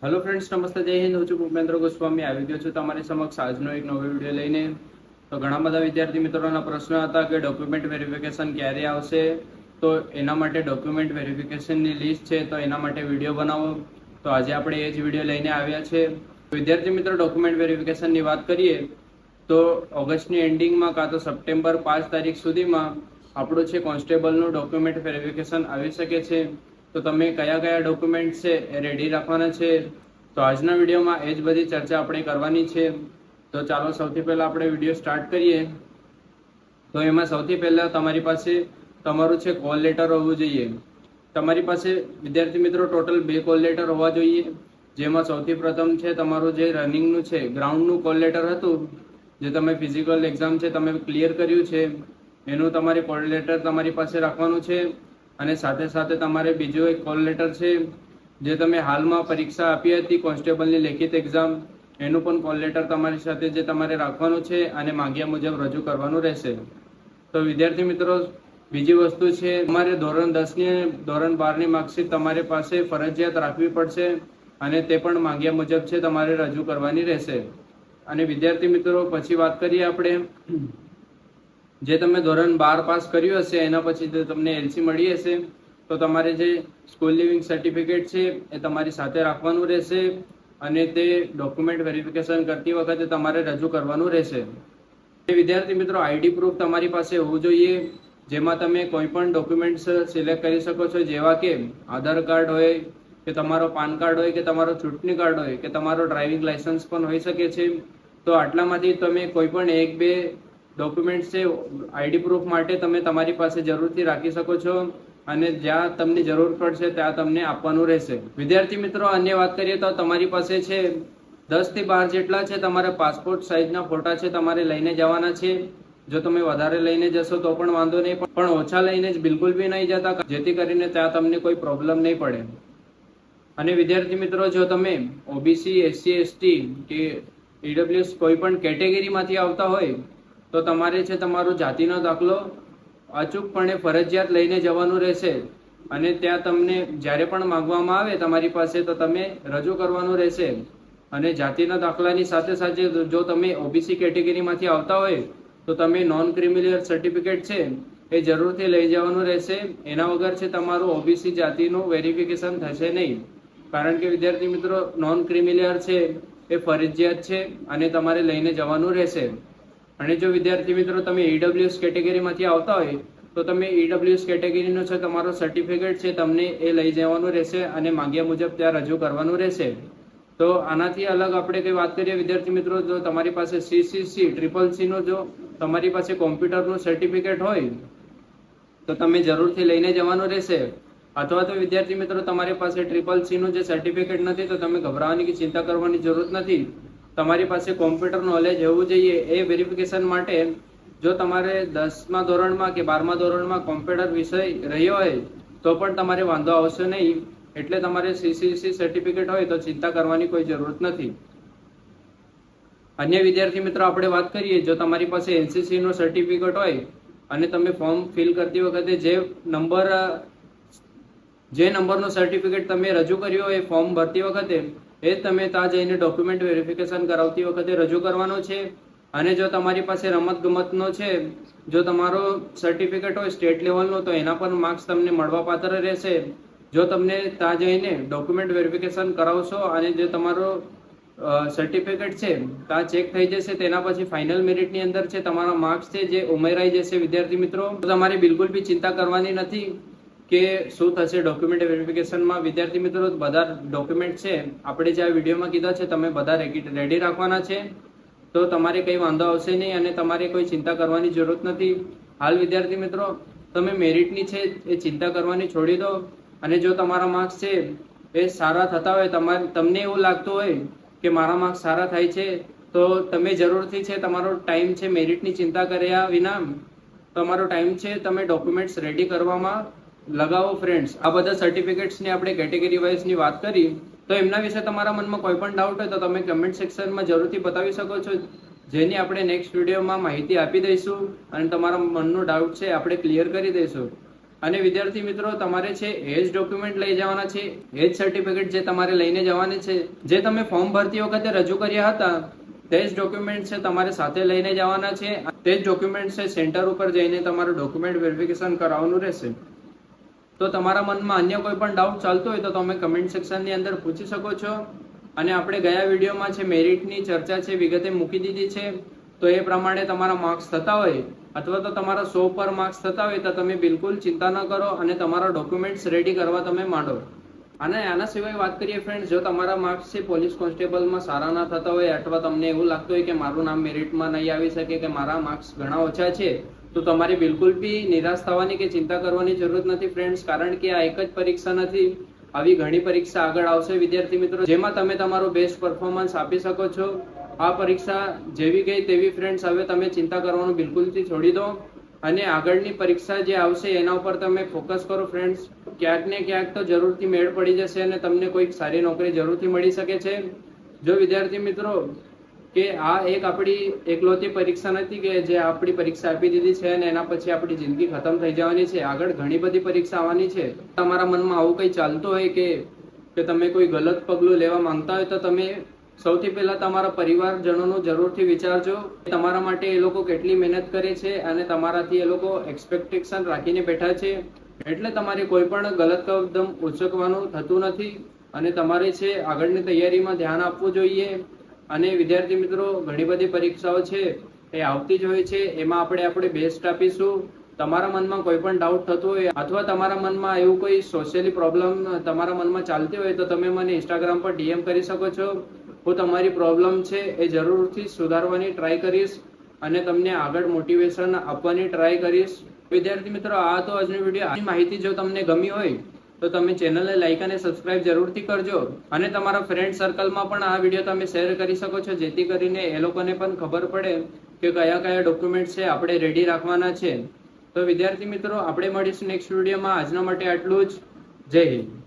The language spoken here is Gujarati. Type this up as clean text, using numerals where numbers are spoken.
હેલો ફ્રેન્ડ્સ, નમસ્તે, જય હિન્દ. હું છું ભૂપેન્દ્ર ગોસ્વામી. આવી ગયો છું તમારી સમક્ષ આજનો એક નવો વિડીયો લઈને. તો ઘણા બધા વિદ્યાર્થી મિત્રોના પ્રશ્ન હતા કે ડોક્યુમેન્ટ વેરિફિકેશન ક્યારે આવશે, તો એના માટે ડોક્યુમેન્ટ વેરિફિકેશનની લિસ્ટ છે, તો એના માટે વિડીયો બનાવો. તો આજે આપણે એ જ વિડીયો લઈને આવ્યા છે. વિદ્યાર્થી મિત્રો, ડોક્યુમેન્ટ વેરિફિકેશનની વાત કરીએ તો ઓગસ્ટની એન્ડિંગમાં કાં તો સપ્ટેમ્બર 5 તારીખ સુધીમાં આપણું છે કોન્સ્ટેબલનું ડોક્યુમેન્ટ વેરિફિકેશન આવી શકે છે. તો તમે કયા કયા ડોક્યુમેન્ટ છે એ રેડી રાખવાના છે, તો આજના વિડીયોમાં એ જ બધી ચર્ચા આપણે કરવાની છે. તો ચાલો સૌથી પહેલાં આપણે વિડીયો સ્ટાર્ટ કરીએ. તો એમાં સૌથી પહેલાં તમારી પાસે તમારું છે કોલ લેટર હોવું જોઈએ. તમારી પાસે વિદ્યાર્થી મિત્રો ટોટલ 2 કોલ લેટર હોવા જોઈએ. જેમાં સૌથી પ્રથમ છે તમારું જે રનિંગનું છે ગ્રાઉન્ડનું કોલ લેટર હતું, જે તમે ફિઝિકલ એક્ઝામ છે તમે ક્લિયર કર્યું છે એનું તમારે કોલ લેટર તમારી પાસે રાખવાનું છે. અને સાથે સાથે તમારે બીજો એક કોલ લેટર છે જે તમે હાલમાં પરીક્ષા આપી હતી કોન્સ્ટેબલની લેખિત એક્ઝામ, એનું પણ કોલ લેટર તમારી સાથે જે તમારે રાખવાનું છે અને માંગ્યા મુજબ રજૂ કરવાનું રહેશે. તો વિદ્યાર્થી મિત્રો, બીજી વસ્તુ છે તમારે ધોરણ 10ની અને ધોરણ 12ની માર્કશીટ તમારી પાસે ફરજિયાત રાખવી પડશે અને તે પણ માંગ્યા મુજબ છે તમારે રજૂ કરવાની રહેશે. અને વિદ્યાર્થી મિત્રો, પછી વાત કરીએ આપણે જે તમે ધોરણ 12 પાસ કર્યું હશે એના પછી જો તમને એલસી મળી હશે તો તમારે જે સ્કૂલ લિવિંગ સર્ટિફિકેટ છે એ તમારી સાથે રાખવાનું રહેશે અને તે ડોક્યુમેન્ટ વેરિફિકેશન કરતી વખતે તમારે રજૂ કરવાનું રહેશે. વિદ્યાર્થી મિત્રો, આઈડી પ્રૂફ તમારી પાસે હોવું જોઈએ, જેમાં તમે કોઈ પણ ડોક્યુમેન્ટ્સ સિલેક્ટ કરી શકો છો, જેવા કે આધાર કાર્ડ હોય કે તમારો પાન કાર્ડ હોય કે તમારો ચૂંટણી કાર્ડ હોય કે તમારો ડ્રાઇવિંગ લાયસન્સ પણ હોઈ શકે છે. તો આટલામાંથી તમે કોઈ પણ 1-2 ડોક્યુમેન્ટ્સ છે આઈડી પ્રૂફ માટે તમે તમારી પાસે જરૂરથી રાખી શકો છો અને જ્યાં તમને જરૂર પડશે ત્યાં તમને આપવાનું રહેશે. વિદ્યાર્થી મિત્રો, અન્ય વાત કરીએ તો તમારી પાસે છે 10 થી 12 જેટલા છે તમારા પાસપોર્ટ સાઇઝના ફોટા છે તમારે લઈને જવાના છે. જો તમે વધારે લઈને જશો તો પણ વાંધો નહીં, પણ ઓછા લઈને જ બિલકુલ બી નહીં જતા, જેથી કરીને ત્યાં તમને કોઈ પ્રોબ્લેમ નહીં પડે. અને વિદ્યાર્થી મિત્રો, જો તમે ઓબીસી, એસસી, એસટી કે ઈડબ્લ્યુએસ કોઈ પણ કેટેગરીમાંથી આવતા હોય તો તમારે છે તમારો જાતિનો દાખલો અચૂકપણે ફરજિયાત લઈને જવાનું રહેશે અને ત્યાં તમને જ્યારે પણ માંગવામાં આવે તમારી પાસે તો તમે રજૂ કરવાનું રહેશે. અને જાતિના દાખલાની સાથે સાથે જો તમે ઓબીસી કેટેગરીમાંથી આવતા હોય તો તમે નોન ક્રિમિલિયર સર્ટિફિકેટ છે એ જરૂરથી લઈ જવાનું રહેશે. એના વગર છે તમારું ઓબીસી જાતિનું વેરિફિકેશન થશે નહીં, કારણ કે વિદ્યાર્થી મિત્રો, નોન ક્રિમિલિયર છે એ ફરજિયાત છે અને તમારે લઈને જવાનું રહેશે. અને જો વિદ્યાર્થી મિત્રો તમે ઈડબ્લ્યુએસ કેટેગરીમાંથી આવતા હોય તો તમે ઈડબ્લ્યુએસ કેટેગરીનો છે તમારો સર્ટિફિકેટ છે તમને એ લઈ જવાનું રહેશે અને માંગ્યા મુજબ ત્યાં રજૂ કરવાનું રહેશે. તો આનાથી અલગ આપણે કંઈ વાત કરીએ વિદ્યાર્થી મિત્રો, જો તમારી પાસે સીસીસી, CCC નો જો તમારી પાસે કોમ્પ્યુટરનું સર્ટિફિકેટ હોય તો તમે જરૂરથી લઈને જવાનું રહેશે. અથવા તો વિદ્યાર્થી મિત્રો તમારી પાસે CCC નું જે સર્ટિફિકેટ નથી તો તમે ગભરાવાની કે ચિંતા કરવાની જરૂર નથી. તમારી પાસે કોમ્પ્યુટર નોલેજ હોવું જોઈએ. એ વેરિફિકેશન માટે જો તમારે 10મા ધોરણમાં કે 12મા ધોરણમાં કોમ્પ્યુટર વિષય રહ્યો હોય તો પણ તમારે વાંધો આવશે નહીં. એટલે તમારે CCC સર્ટિફિકેટ હોય તો ચિંતા કરવાની કોઈ જરૂરત નથી. અન્ય વિદ્યાર્થી મિત્રો, આપણે વાત કરીએ, જો તમારી પાસે NCC નો સર્ટિફિકેટ હોય અને તમે ફોર્મ ફિલ કરતી વખતે જે નંબરનો સર્ટિફિકેટ તમે રજૂ કર્યો હોય ફોર્મ ભરતી વખતે એ તમે ત્યાં જઈને ડોક્યુમેન્ટ વેરિફિકેશન કરાવતી વખતે રજૂ કરવાનો છે. અને જો તમારી પાસે રમત ગમતનો છે, જો તમારો સર્ટિફિકેટ હોય સ્ટેટ લેવલનો તો એના પર માર્ક્સ તમને મળવાપાત્ર રહેશે. જો તમને ત્યાં જઈને ડોક્યુમેન્ટ વેરિફિકેશન કરાવશો અને જે તમારો સર્ટિફિકેટ છે ત્યાં ચેક થઈ જશે, તેના પછી ફાઇનલ મેરિટની અંદર છે તમારા માર્ક્સ છે જે ઉમેરાઈ જશે. વિદ્યાર્થી મિત્રો, તમારે બિલકુલ બી ચિંતા કરવાની નથી કે શું થશે ડોક્યુમેન્ટ વેરિફિકેશનમાં. વિદ્યાર્થી મિત્રો, બધા ડોક્યુમેન્ટ છે આપણે જે આ વિડીયોમાં કીધા છે તમે બધા રેડી રાખવાના છે, તો તમારે કંઈ વાંધો આવશે નહીં અને તમારે કોઈ ચિંતા કરવાની જરૂરત નથી. હાલ વિદ્યાર્થી મિત્રો, તમે મેરિટની છે એ ચિંતા કરવાની છોડી દો અને જો તમારા માર્ક્સ છે એ સારા થતા હોય, તમને એવું લાગતું હોય કે મારા માર્ક્સ સારા થાય છે, તો તમે જરૂરથી છે તમારો ટાઈમ છે મેરિટની ચિંતા કર્યા વિના તમારો ટાઈમ છે તમે ડોક્યુમેન્ટ્સ રેડી કરવામાં લગાવો. ફ્રેન્ડ્સ, આ બધા સર્ટિફિકેટ્સની આપણે કેટેગરી વાઇઝની વાત કરી, તો એમના વિશે તમારા મનમાં કોઈ પણ ડાઉટ હોય તો તમે કમેન્ટ સેક્શનમાં જરૂરથી બતાવી શકો છો, જેની આપણે નેક્સ્ટ વિડીયોમાં માહિતી આપી દઈશું અને તમારા મનનો ડાઉટ છે આપણે ક્લિયર કરી દઈશું. અને વિદ્યાર્થી મિત્રો તમારે છે એ જ ડોક્યુમેન્ટ લઈ જવાના છે, એ જ સર્ટિફિકેટ જે તમારે લઈને જવાની છે, જે તમે ફોર્મ ભરતી વખતે રજૂ કર્યા હતા તે જ ડોક્યુમેન્ટ છે તમારે સાથે લઈને જવાના છે. તે જ ડોક્યુમેન્ટ છે સેન્ટર ઉપર જઈને તમારું ડોક્યુમેન્ટ વેરિફિકેશન કરાવવાનું રહેશે. તો તમારા મનમાં અન્ય કોઈ પણ ડાઉટ ચાલતો હોય તો તમે કમેન્ટ સેક્શનની અંદર પૂછી શકો છો. અને આપણે ગયા વિડીયોમાં છે મેરિટની ચર્ચા છે વિગતે મૂકી દીધી છે. તો એ પ્રમાણે તમારા માર્ક્સ થતા હોય અથવા તો તમારા 100 પર માર્ક્સ થતા હોય તો તમે બિલકુલ ચિંતા ન કરો અને તમારા ડોક્યુમેન્ટ્સ રેડી કરવા તમે માંડો. અને આના સિવાય વાત કરીએ ફ્રેન્ડ્સ, જો તમારા માર્ક્સ છે પોલીસ કોન્સ્ટેબલમાં સારા ના થતા હોય અથવા તમને એવું લાગતું હોય કે મારું નામ મેરિટમાં નહીં આવી શકે કે મારા માર્ક્સ ઘણા ઓછા છે, તો તમારે બિલકુલ બી નિરાશ થવાની કે ચિંતા કરવાની જરૂર નથી ફ્રેન્ડ્સ. કારણ કે આ એક જ પરીક્ષા નથી, આવી ઘણી પરીક્ષા આગળ આવશે વિદ્યાર્થી મિત્રો, જેમાં તમે તમારું બેસ્ટ પરફોર્મન્સ આપી શકો છો. આ પરીક્ષા જેવી ગઈ તેવી ફ્રેન્ડ્સ, હવે તમે ચિંતા કરવાનું બિલકુલથી છોડી દો અને આગળની પરીક્ષા જે આવશે એના ઉપર તમે ફોકસ કરો ફ્રેન્ડ્સ. ક્યાંક ને ક્યાંક તો જરૂરથી મેળ પડી જશે અને તમને કોઈક સારી નોકરી જરૂરથી મળી શકે છે. જો વિદ્યાર્થી મિત્રો કે આ એક આપણી એકલોતી પરીક્ષા નથી કે જે આપણી પરીક્ષા આપી દીધી છે અને એના પછી આપણી જિંદગી ખતમ થઈ જવાની છે. આગળ ઘણી બધી પરીક્ષા આવવાની છે. તમારા મનમાં આવું કંઈ ચાલતું હોય કે તમે કોઈ ગલત પગલું લેવા માંગતા હોય તો તમે સૌથી પહેલા તમારા પરિવારજનોનું જરૂરથી વિચારજો. તમારા માટે એ લોકો કેટલી મહેનત કરે છે અને તમારાથી એ લોકો એક્સપેક્ટેશન રાખીને બેઠા છે. એટલે તમારે કોઈ પણ ગલત કદમ ઉચકવાનું થતું નથી અને તમારે છે આગળની તૈયારીમાં ધ્યાન આપવું જોઈએ. અને વિદ્યાર્થી મિત્રો ઘણી બધી પરીક્ષાઓ છે એ આવતી જ હોય છે, એમાં આપણે બેસ્ટ આપીશું. તમારા મનમાં કોઈ પણ ડાઉટ થતો હોય અથવા તમારા મનમાં એવું કોઈ સોશિયલી પ્રોબ્લેમ તમારા મનમાં ચાલતી હોય તો તમે મને ઇન્સ્ટાગ્રામ પર DM કરી શકો છો. હું તમારી પ્રોબ્લેમ છે એ જરૂરથી સુધારવાની ટ્રાય કરીશ અને તમને આગળ મોટિવેશન આપવાની ટ્રાય કરીશ. વિદ્યાર્થી મિત્રો આ તો આજનો વિડીયો. આ માહિતી જો તમને ગમી હોય તો તમે ચેનલને લાઈક અને સબસ્ક્રાઇબ જરૂરથી કરજો અને તમારા ફ્રેન્ડ સર્કલમાં પણ આ વિડીયો તમે શેર કરી શકો છો, જેથી કરીને એ લોકોને પણ ખબર પડે કે કયા કયા ડોક્યુમેન્ટ છે આપણે રેડી રાખવાના છે. તો વિદ્યાર્થી મિત્રો આપણે મળીશું નેક્સ્ટ વિડીયોમાં. આજના માટે આટલું જ. જય હિન્દ.